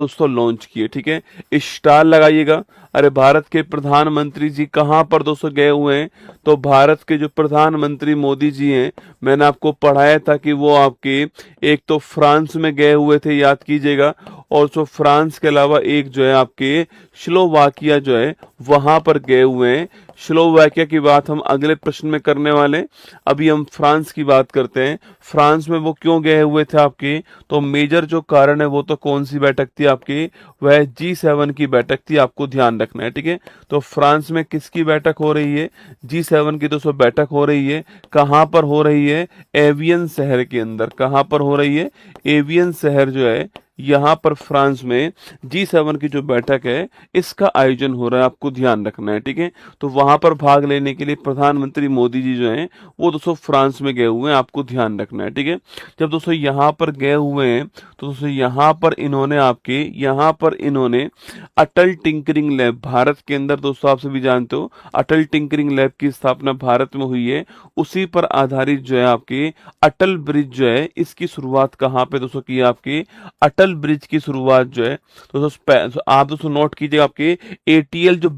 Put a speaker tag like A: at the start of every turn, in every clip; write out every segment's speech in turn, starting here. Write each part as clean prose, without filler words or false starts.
A: दोस्तों लॉन्च किए। ठीक है, स्टार लगाइएगा। अरे भारत के प्रधानमंत्री जी कहाँ पर दोस्तों गए हुए हैं? तो भारत के जो प्रधानमंत्री मोदी जी हैं, मैंने आपको पढ़ाया था कि वो आपके एक तो फ्रांस में गए हुए थे, याद कीजिएगा, और जो फ्रांस के अलावा एक जो है आपके स्लोवाकिया जो है वहां पर गए हुए हैं। स्लोवाकिया की बात हम अगले प्रश्न में करने वाले हैं। अभी हम फ्रांस की बात करते हैं। फ्रांस में वो क्यों गए हुए थे आपके? तो मेजर जो कारण है वो तो कौन सी बैठक थी आपकी? वह G7 की बैठक थी, आपको ध्यान रखना है। ठीक है, तो फ्रांस में किसकी बैठक हो रही है? G7 की दोस्तों बैठक हो रही है। कहां पर हो रही है? एवियन शहर के अंदर। कहां पर हो रही है? एवियन शहर जो है यहाँ पर फ्रांस में G7 की जो बैठक है इसका आयोजन हो रहा है, आपको ध्यान रखना है। ठीक है, तो वहां पर भाग लेने के लिए प्रधानमंत्री मोदी जी जो हैं वो दोस्तों फ्रांस में गए हुए हैं, आपको ध्यान रखना है। ठीक है, जब दोस्तों यहाँ पर गए हुए हैं तो दोस्तों यहाँ पर इन्होंने अटल टिंकरिंग लैब, भारत के अंदर दोस्तों आप सभी जानते हो अटल टिंकरिंग लैब की स्थापना भारत में हुई है। उसी पर आधारित जो है आपके अटल ब्रिज जो है इसकी शुरुआत कहाँ पे दोस्तों की है? आपके अटल ब्रिज की शुरुआत जो है दोस्तों आप दोस्तों नोट कीजिएगा, आपके एटीएल जो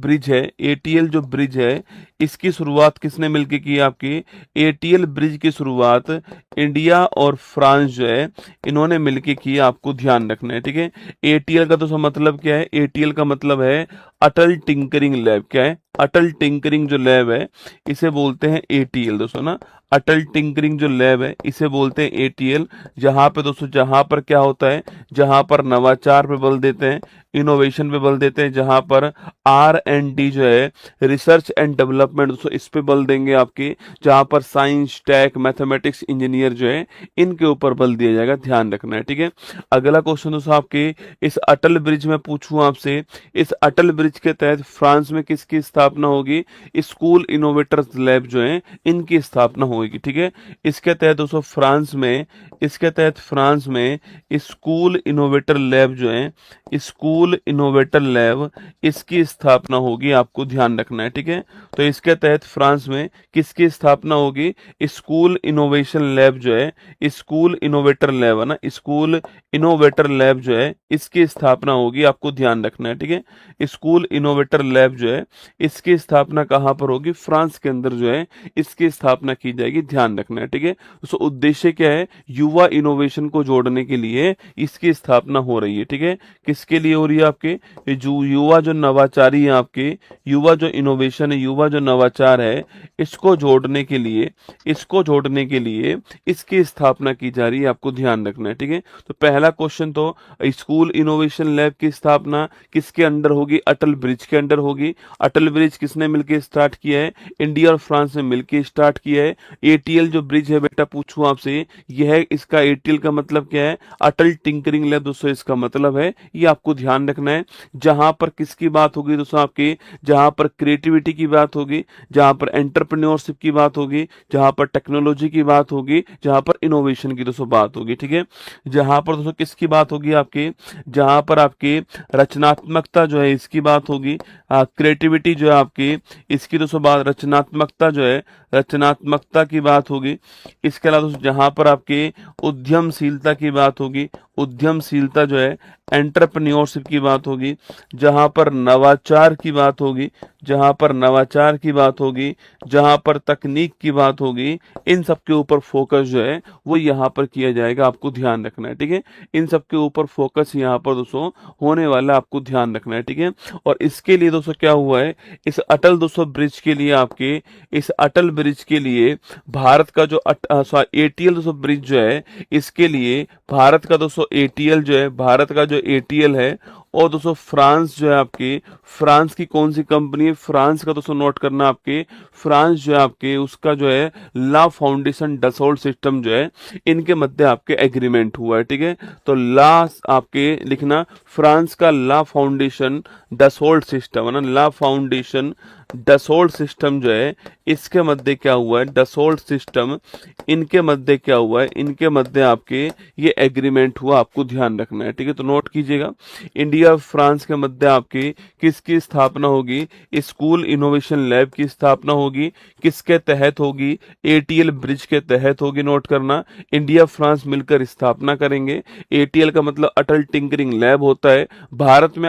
A: ब्रिज है इसकी शुरुआत किसने मिलकर की है? आपकी एटीएल ब्रिज की शुरुआत इंडिया और फ्रांस जो है इन्होंने मिलकर की है, आपको ध्यान रखना है। ठीक है, एटीएल का दोस्तों मतलब क्या है? एटीएल का मतलब है अटल टिंकरिंग लैब। क्या है? अटल टिंकरिंग जो लैब है इसे बोलते हैं एटीएल दोस्तों ना। अटल टिंकरिंग जो लैब है इसे बोलते हैं एटीएल। जहां पे दोस्तों जहां पर क्या होता है? जहां पर नवाचार पे बल देते हैं, इनोवेशन पे बल देते हैं, जहां पर R&D जो है रिसर्च एंड डेवलपमेंट दोस्तों इस पे बल देंगे आपके। जहां पर साइंस, टेक, मैथमेटिक्स, इंजीनियर जो है इनके ऊपर बल दिया जाएगा, ध्यान रखना है। ठीक है, अगला क्वेश्चन दोस्तों आपके इस अटल ब्रिज में पूछूं आपसे, इस अटल ब्रिज के तहत फ्रांस में किसकी स्थापना होगी? स्कूल इनोवेटर्स लैब जो है इनकी स्थापना होगी। ठीक है, इसके तहत दोस्तों फ्रांस में स्कूल इनोवेटर लैब जो है, स्कूल इनोवेटर लैब इसकी स्थापना होगी, आपको ध्यान रखना है। ठीक है, तो इसके तहत फ्रांस में किसकी स्थापना होगी? स्कूल इनोवेशन लैब जो है, स्कूल इनोवेटर लैब है ना, स्कूल इनोवेटर लैब जो है इसकी स्थापना होगी, आपको ध्यान रखना है। ठीक है, स्कूल इनोवेटर लैब जो है इसकी स्थापना कहाँ पर होगी? फ्रांस के अंदर जो है इसकी स्थापना की जाएगी, ध्यान रखना है। ठीक है, तो उद्देश्य क्या है? युवा इनोवेशन को जोड़ने के लिए इसकी स्थापना हो रही है। ठीक है, किसके लिए हो रही है? आपके ये जो युवा जो नवाचारी है, आपके युवा जो इनोवेशन है, युवा जो नवाचार है, इसको जोड़ने के लिए इसकी स्थापना की जा रही है, आपको ध्यान रखना है। ठीक है, तो पहला क्वेश्चन तो स्कूल इनोवेशन लैब की स्थापना किसके अंडर होगी? अटल ब्रिज के अंडर होगी। अटल ब्रिज किसने मिलकर स्टार्ट किया है? इंडिया और फ्रांस ने मिलकर स्टार्ट किया है। एटीएल जो ब्रिज है बेटा पूछूं आपसे, यह इसका एटीएल का मतलब क्या है? अटल टिंकरिंग लैब दोस्तों इसका मतलब है, ये आपको ध्यान रखना है। जहां पर किसकी बात होगी दोस्तों आपकी? जहां पर क्रिएटिविटी की बात होगी, जहां पर एंटरप्रेन्योरशिप की बात होगी, जहां पर टेक्नोलॉजी की बात होगी, जहां पर इनोवेशन की दोस्तों बात होगी। ठीक है, जहां पर दोस्तों किसकी बात होगी आपके? जहां पर आपके रचनात्मकता जो है इसकी बात होगी, क्रिएटिविटी जो है आपकी इसकी दोस्तों बात, रचनात्मकता जो है रचनात्मकता की बात होगी। इसके अलावा दोस्तों जहां पर आपके उद्यमशीलता की बात होगी, उद्यमशीलता जो है एंटरप्रेन्योरशिप की बात होगी, जहां पर नवाचार की बात होगी, जहां पर नवाचार की बात होगी, जहां पर तकनीक की बात होगी, इन सब के ऊपर फोकस जो है वो यहाँ पर किया जाएगा, आपको ध्यान रखना है। ठीक है, इन सब के ऊपर फोकस यहाँ पर दोस्तों होने वाला, आपको ध्यान रखना है। ठीक है, और इसके लिए दोस्तों क्या हुआ है? इस अटल दोस्तों ब्रिज के लिए आपके इस अटल ब्रिज के लिए भारत का जो एटीएल दोस्तों ब्रिज जो है इसके लिए भारत का दोस्तों एटीएल जो है, भारत का जो एटीएल है, और दोस्तों फ्रांस जो है आपके, फ्रांस की कौन सी कंपनी है? फ्रांस का दोस्तों नोट करना आपके, फ्रांस जो है आपके उसका जो है ला फाउंडेशन डसोल्ट सिस्टम जो है इनके मध्य आपके एग्रीमेंट हुआ है। ठीक है, तो ला आपके लिखना, फ्रांस का ला फाउंडेशन डसोल्ट सिस्टम है ना, ला फाउंडेशन डसोल्ट सिस्टम जो है इसके मध्य क्या हुआ है? डसोल्ट सिस्टम इनके मध्य क्या हुआ है? इनके मध्य आपके ये एग्रीमेंट हुआ, आपको ध्यान रखना है। ठीक है, तो नोट कीजिएगा, इंडिया इंडिया फ्रांस के मध्य आपकी किसकी स्थापना होगी? स्कूल इनोवेशन लैब की स्थापना होगी। किसके तहत होगी? एटीएल ब्रिज के तहत होगी। नोट करना, इंडिया फ्रांस मिलकर स्थापना करेंगे। एटीएल का मतलब अटल टिंकरिंग लैब होता है। भारत में